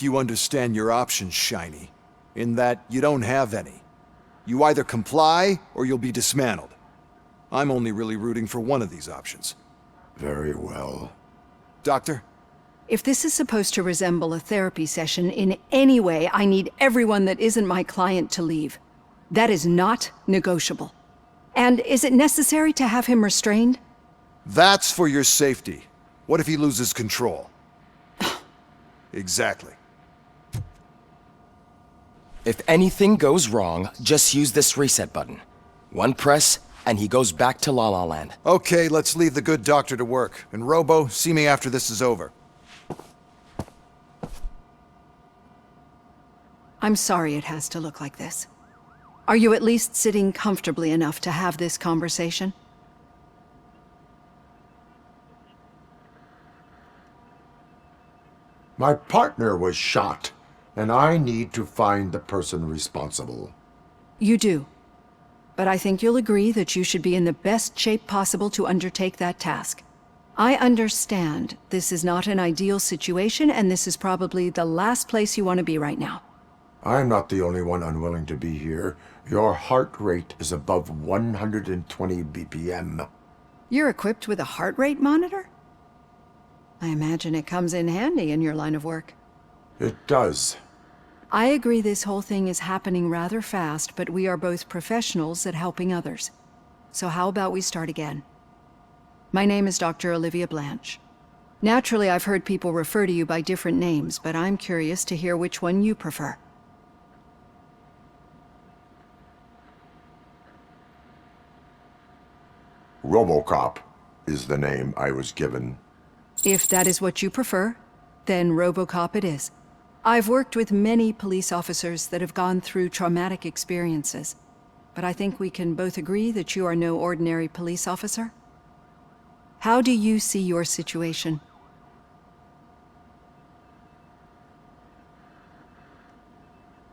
You understand your options, Shiny, in that you don't have any. You either comply, or you'll be dismantled. I'm only really rooting for one of these options. Very well. Doctor? If this is supposed to resemble a therapy session in any way, I need everyone that isn't my client to leave. That is not negotiable. And is it necessary to have him restrained? That's for your safety. What if he loses control? Exactly. If anything goes wrong, just use this reset button. One press, and he goes back to La La Land. Okay, let's leave the good doctor to work. And Robo, see me after this is over. I'm sorry it has to look like this. Are you at least sitting comfortably enough to have this conversation? My partner was shot, and I need to find the person responsible. You do. But I think you'll agree that you should be in the best shape possible to undertake that task. I understand this is not an ideal situation, and this is probably the last place you want to be right now. I'm not the only one unwilling to be here. Your heart rate is above 120 BPM. You're equipped with a heart rate monitor? I imagine it comes in handy in your line of work. It does. I agree this whole thing is happening rather fast, but we are both professionals at helping others. So how about we start again? My name is Dr. Olivia Blanche. Naturally, I've heard people refer to you by different names, but I'm curious to hear which one you prefer. Robocop is the name I was given. If that is what you prefer, then Robocop it is. I've worked with many police officers that have gone through traumatic experiences, but I think we can both agree that you are no ordinary police officer. How do you see your situation?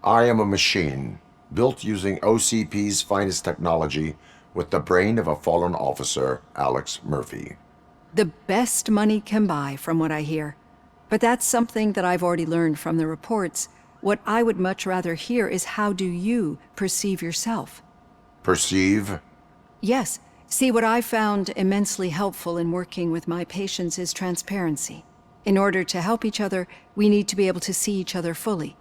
I am a machine, built using OCP's finest technology with the brain of a fallen officer, Alex Murphy. The best money can buy, from what I hear. But that's something that I've already learned from the reports. What I would much rather hear is how do you perceive yourself? Perceive? Yes. See, what I found immensely helpful in working with my patients is transparency. In order to help each other, we need to be able to see each other fully.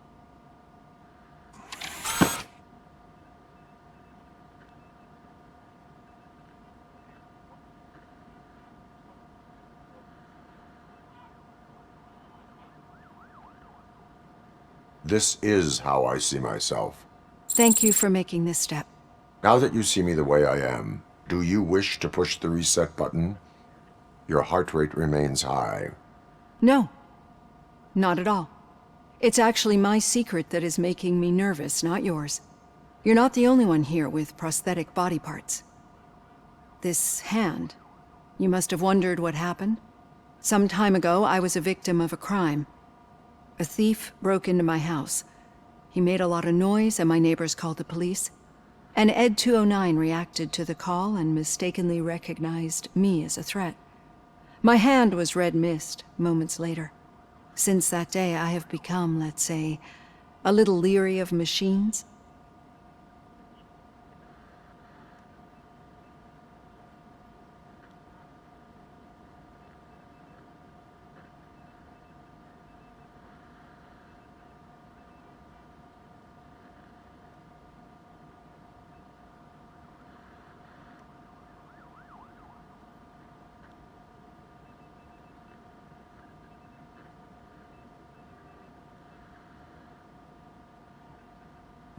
This is how I see myself. Thank you for making this step. Now that you see me the way I am, do you wish to push the reset button? Your heart rate remains high. No, not at all. It's actually my secret that is making me nervous, not yours. You're not the only one here with prosthetic body parts. This hand, you must have wondered what happened. Some time ago, I was a victim of a crime. A thief broke into my house. He made a lot of noise and my neighbors called the police. And Ed 209 reacted to the call and mistakenly recognized me as a threat. My hand was red mist moments later. Since that day, I have become, let's say, a little leery of machines.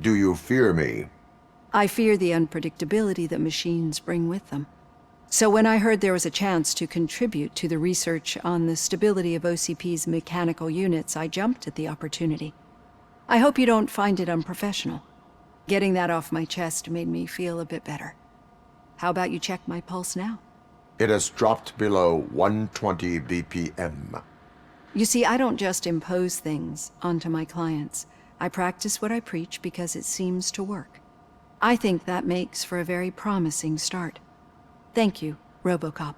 Do you fear me? I fear the unpredictability that machines bring with them. So when I heard there was a chance to contribute to the research on the stability of OCP's mechanical units, I jumped at the opportunity. I hope you don't find it unprofessional. Getting that off my chest made me feel a bit better. How about you check my pulse now? It has dropped below 120 BPM. You see, I don't just impose things onto my clients. I practice what I preach because it seems to work. I think that makes for a very promising start. Thank you, Robocop.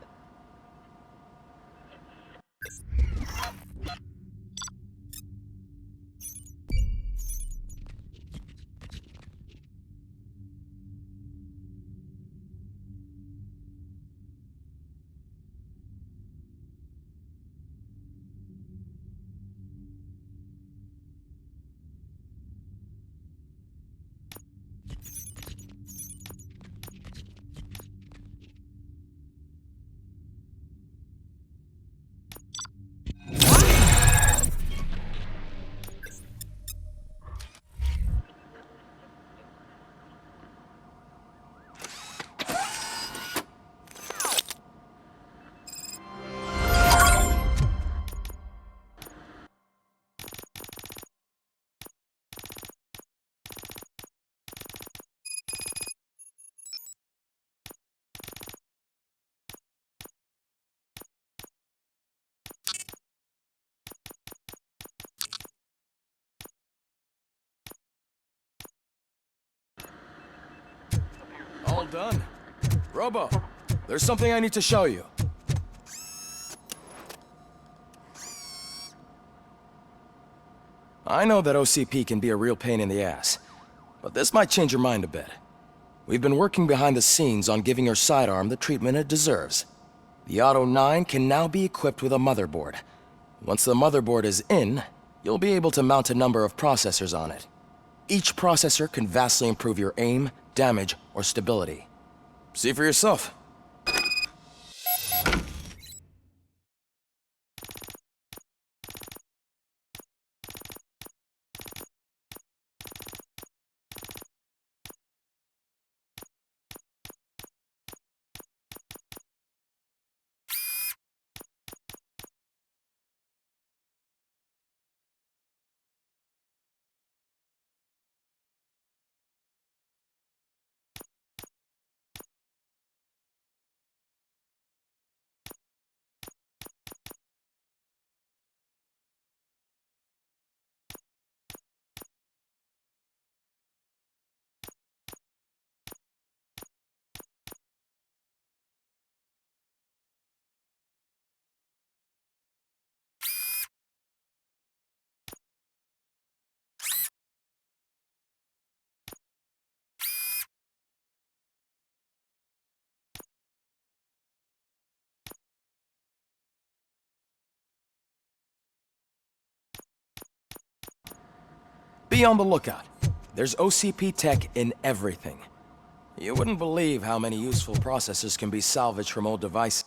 Well done. Robo, there's something I need to show you. I know that OCP can be a real pain in the ass, but this might change your mind a bit. We've been working behind the scenes on giving your sidearm the treatment it deserves. The Auto 9 can now be equipped with a motherboard. Once the motherboard is in, you'll be able to mount a number of processors on it. Each processor can vastly improve your aim, damage, or stability. See for yourself. Be on the lookout. There's OCP tech in everything. You wouldn't believe how many useful processors can be salvaged from old devices.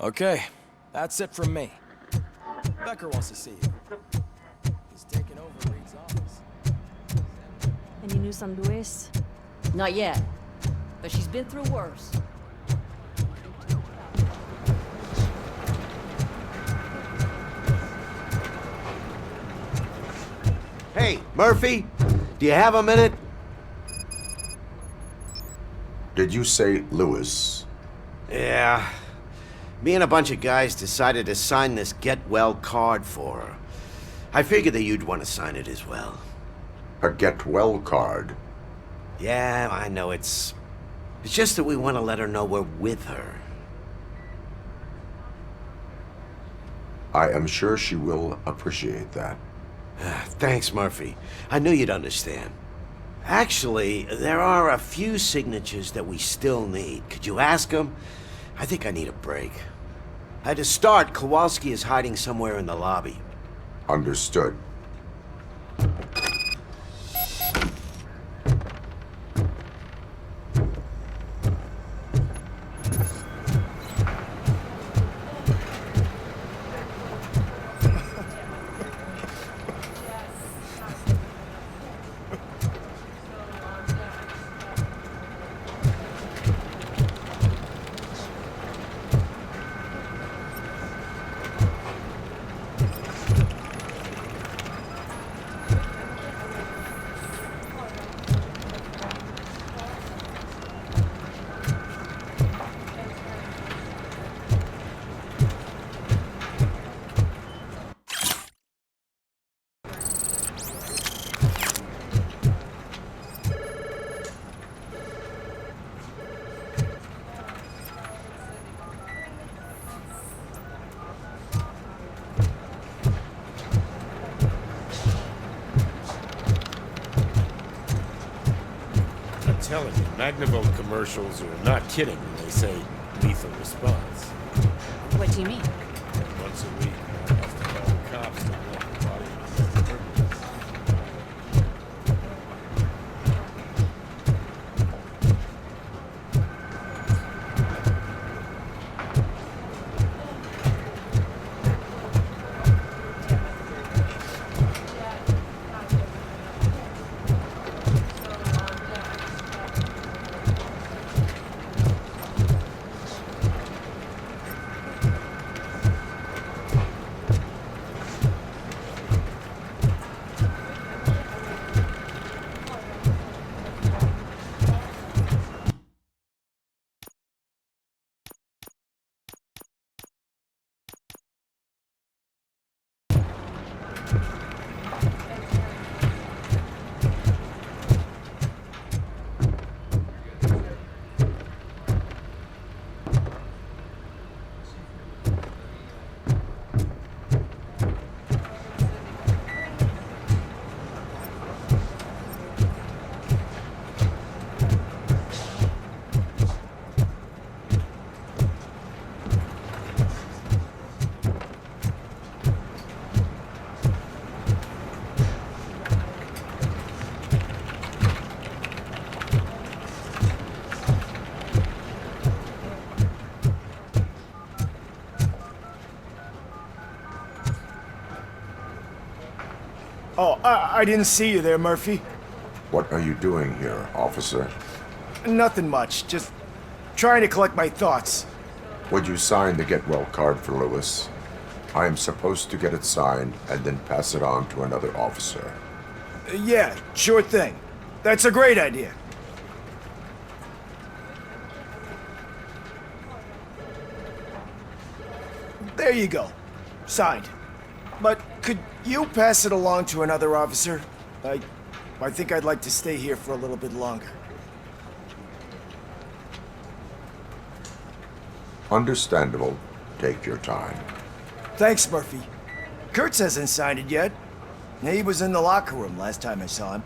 Okay, that's it from me. Becker wants to see you. He's taken over Reed's office. Any news on Luis? Not yet, but she's been through worse. Hey, Murphy, do you have a minute? Did you say Lewis? Yeah. Me and a bunch of guys decided to sign this get well card for her. I figured that you'd want to sign it as well. A get well card? Yeah, I know it's just that we want to let her know we're with her. I am sure she will appreciate that. Thanks, Murphy. I knew you'd understand. Actually, there are a few signatures that we still need. Could you ask them? I think I need a break. To start, Kowalski is hiding somewhere in the lobby. Understood. telling you, Magnavolt commercials are not kidding when they say lethal response. What do you mean? Once a week, I have to call the cops to collect the body of a dead criminal. Oh, I didn't see you there, Murphy. What are you doing here, officer? Nothing much, just trying to collect my thoughts. Would you sign the get well card for Lewis? I am supposed to get it signed and then pass it on to another officer. Yeah, sure thing. That's a great idea. There you go. Signed. But could you pass it along to another officer? I think I'd like to stay here for a little bit longer. Understandable. Take your time. Thanks, Murphy. Kurtz hasn't signed it yet. He was in the locker room last time I saw him.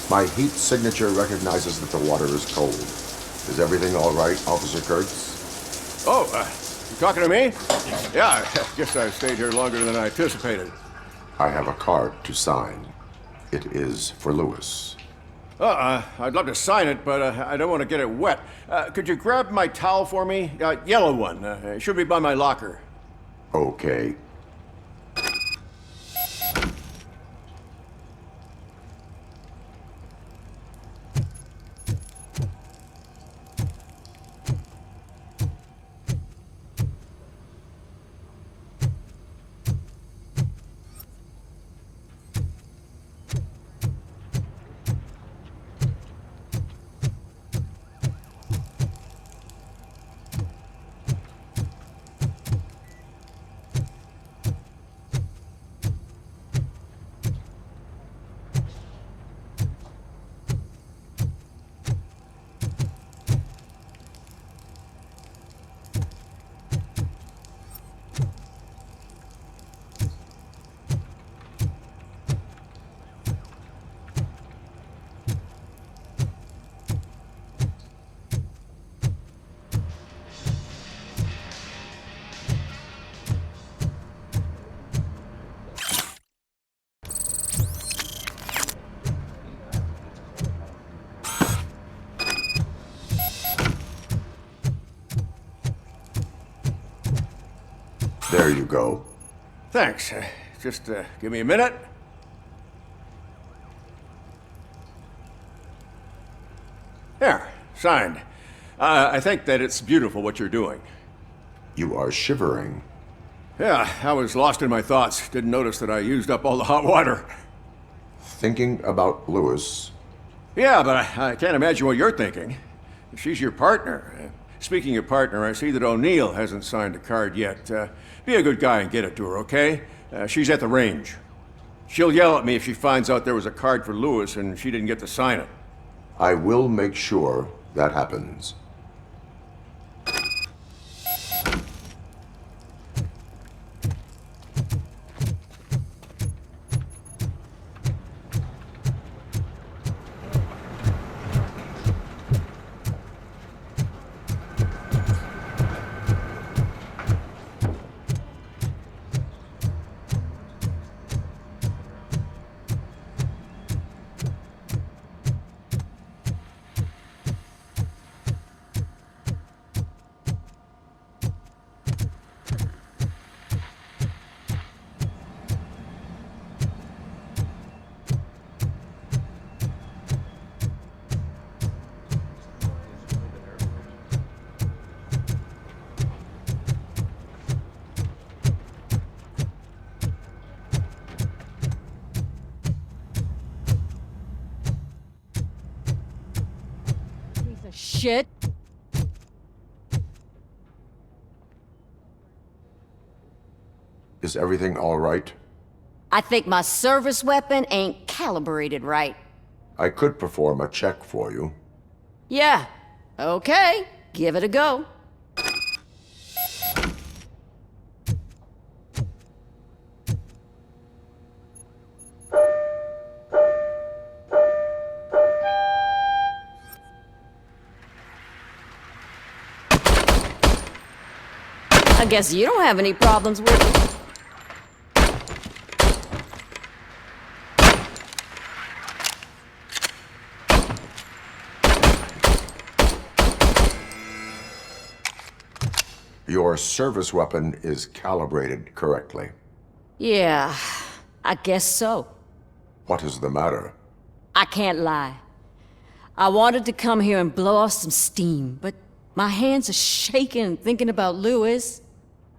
My heat signature recognizes that the water is cold. Is everything all right, Officer Kurtz? Oh, you talking to me? Yeah, I guess I stayed here longer than I anticipated. I have a card to sign. It is for Lewis. I'd love to sign it, but I don't want to get it wet. Could you grab my towel for me? Yellow one. It should be by my locker. Okay. There you go. Thanks. Just give me a minute. There, signed. I think that it's beautiful what you're doing. You are shivering. Yeah, I was lost in my thoughts. Didn't notice that I used up all the hot water. Thinking about Lewis. Yeah, but I can't imagine what you're thinking. She's your partner. Speaking of partner, I see that O'Neill hasn't signed a card yet. Be a good guy and get it to her, okay? She's at the range. She'll yell at me if she finds out there was a card for Lewis and she didn't get to sign it. I will make sure that happens. Piece of shit. Is everything all right? I think my service weapon ain't calibrated right. I could perform a check for you. Yeah. Okay. Give it a go. I guess you don't have any problems with it. Your service weapon is calibrated correctly. Yeah, I guess so. What is the matter? I can't lie. I wanted to come here and blow off some steam, but my hands are shaking thinking about Lewis.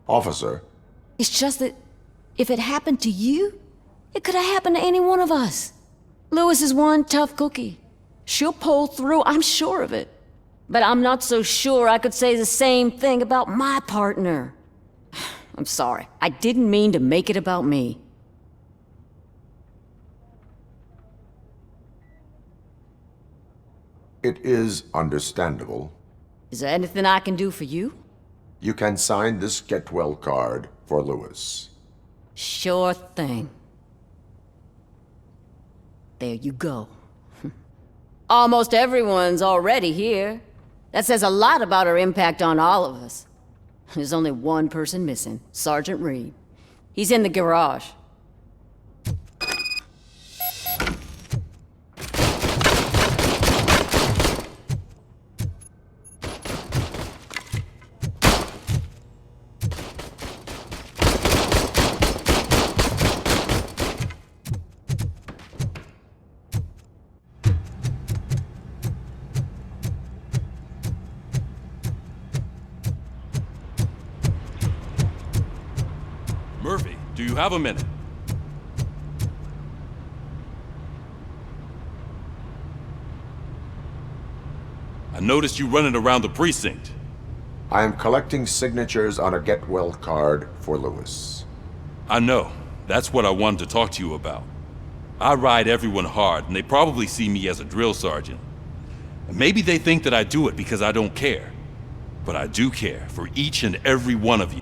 Officer, It's just that if it happened to you, it could have happened to any one of us. Lewis is one tough cookie. She'll pull through, I'm sure of it. But I'm not so sure I could say the same thing about my partner. I'm sorry. I didn't mean to make it about me. it is understandable. Is there anything I can do for you? You can sign this Get Well card for Lewis. Sure thing. There you go. Almost everyone's already here. That says a lot about her impact on all of us. There's only one person missing, Sergeant Reed. He's in the garage. Murphy, do you have a minute? I noticed you running around the precinct. I am collecting signatures on a Get Well card for Lewis. I know. That's what I wanted to talk to you about. I ride everyone hard, and they probably see me as a drill sergeant. And maybe they think that I do it because I don't care. But I do care for each and every one of you.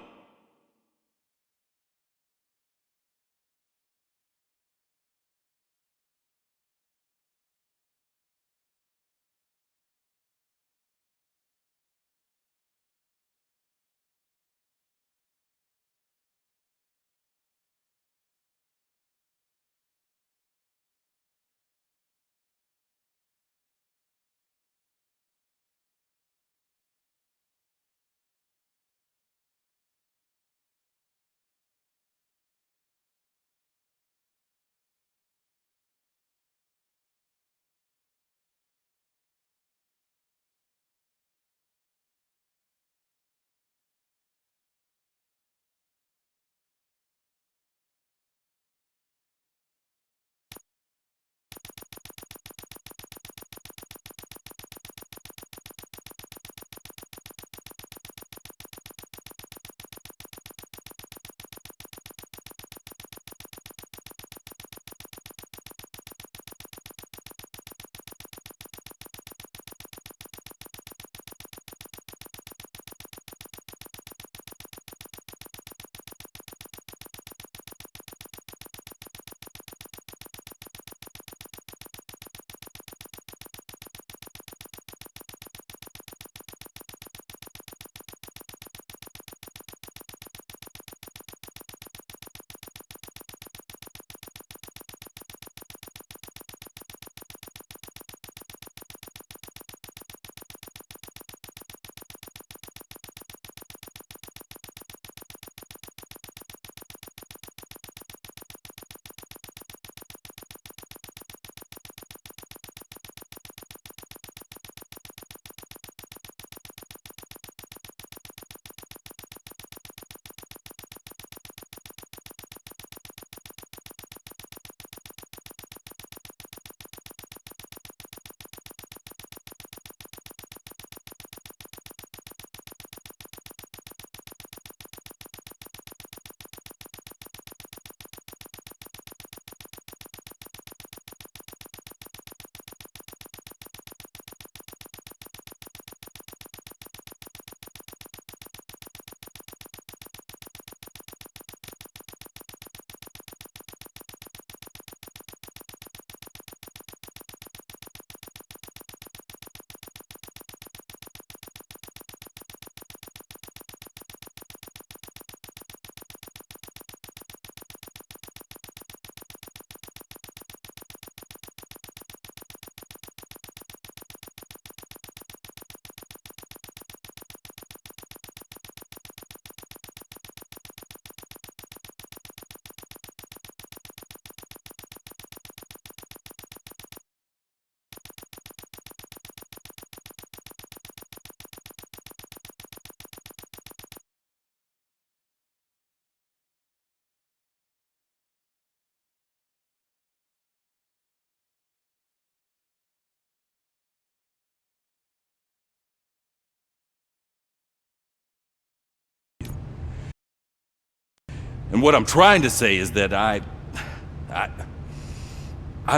And what I'm trying to say is that I'd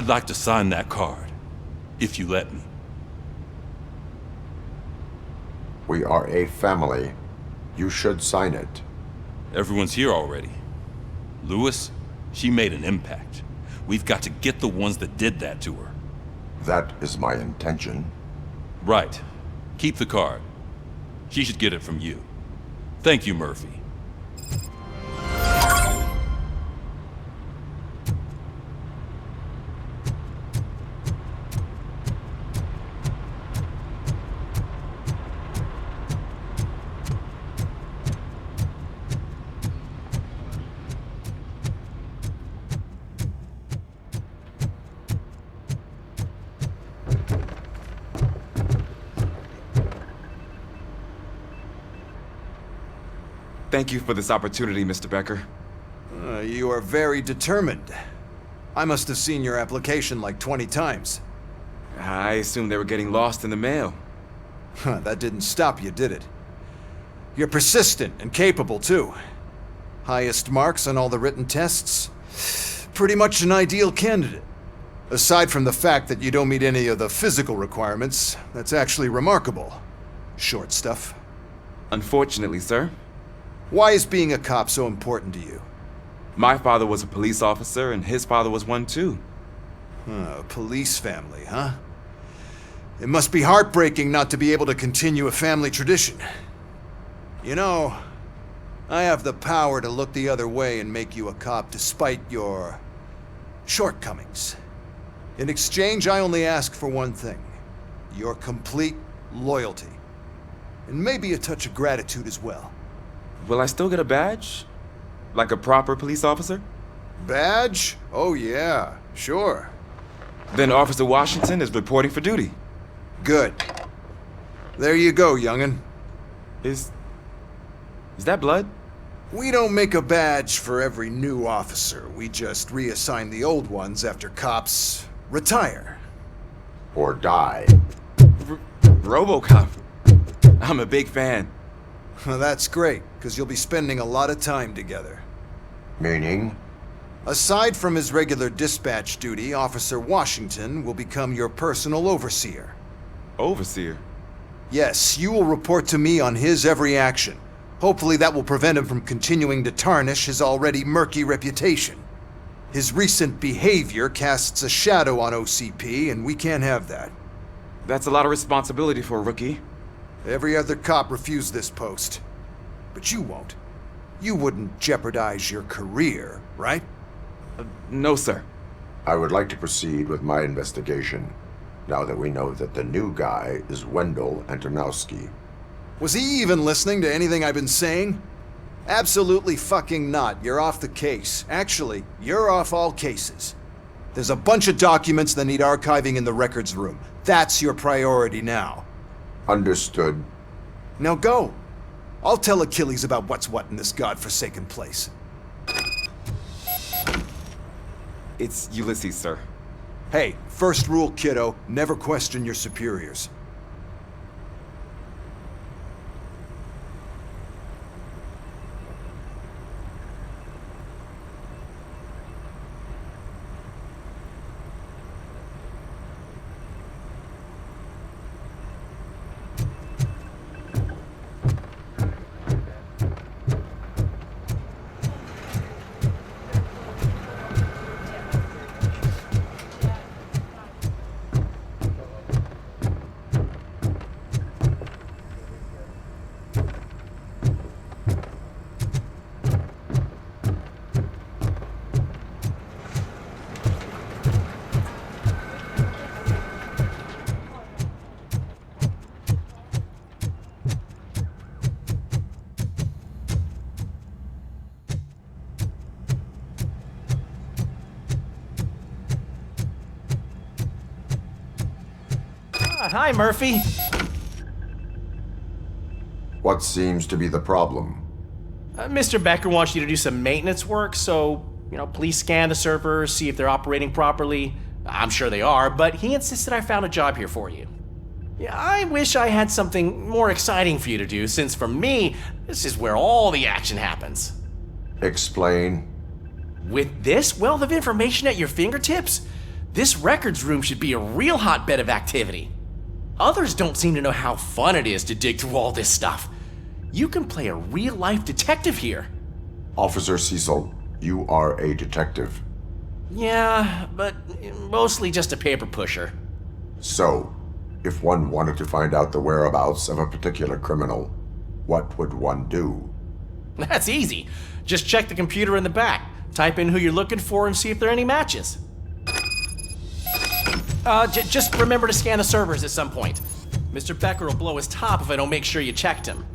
like to sign that card, if you let me. We are a family. You should sign it. Everyone's here already. Lewis, she made an impact. We've got to get the ones that did that to her. That is my intention. Right. Keep the card. She should get it from you. Thank you, Murphy. Thank you for this opportunity, Mr. Becker. You are very determined. I must have seen your application like 20 times. I assumed they were getting lost in the mail. That didn't stop you, did it? You're persistent and capable, too. Highest marks on all the written tests. Pretty much an ideal candidate. Aside from the fact that you don't meet any of the physical requirements, that's actually remarkable. Short stuff. Unfortunately, sir. Why is being a cop so important to you? My father was a police officer, and his father was one too. A police family, huh? It must be heartbreaking not to be able to continue a family tradition. You know, I have the power to look the other way and make you a cop despite your shortcomings. In exchange, I only ask for one thing. Your complete loyalty. And maybe a touch of gratitude as well. Will I still get a badge? Like a proper police officer? Badge? Oh yeah, sure. Then Officer Washington is reporting for duty. Good. There you go, young'un. Is that blood? We don't make a badge for every new officer. We just reassign the old ones after cops retire. Or die. Robocop. I'm a big fan. That's great, because you'll be spending a lot of time together. Meaning? Aside from his regular dispatch duty, Officer Washington will become your personal overseer. Overseer? Yes, you will report to me on his every action. Hopefully that will prevent him from continuing to tarnish his already murky reputation. His recent behavior casts a shadow on OCP, and we can't have that. That's a lot of responsibility for a rookie. Every other cop refused this post. But you won't. You wouldn't jeopardize your career, right? No, sir. I would like to proceed with my investigation, now that we know that the new guy is Wendell Antonowski. Was he even listening to anything I've been saying? Absolutely fucking not. You're off the case. Actually, you're off all cases. There's a bunch of documents that need archiving in the records room. That's your priority now. Understood. Now go. I'll tell Achilles about what's what in this godforsaken place. It's Ulysses, sir. Hey, first rule, kiddo, never question your superiors. Hi, Murphy. What seems to be the problem? Mr. Becker wants you to do some maintenance work, so, please scan the servers, see if they're operating properly. I'm sure they are, but he insisted I found a job here for you. Yeah, I wish I had something more exciting for you to do, since for me, this is where all the action happens. Explain. With this wealth of information at your fingertips, this records room should be a real hotbed of activity. Others don't seem to know how fun it is to dig through all this stuff. You can play a real-life detective here. Officer Cecil, you are a detective. Yeah, but mostly just a paper pusher. So, if one wanted to find out the whereabouts of a particular criminal, what would one do? That's easy. Just check the computer in the back, type in who you're looking for, and see if there are any matches. Just remember to scan the servers at some point. Mr. Becker will blow his top if I don't make sure you checked him.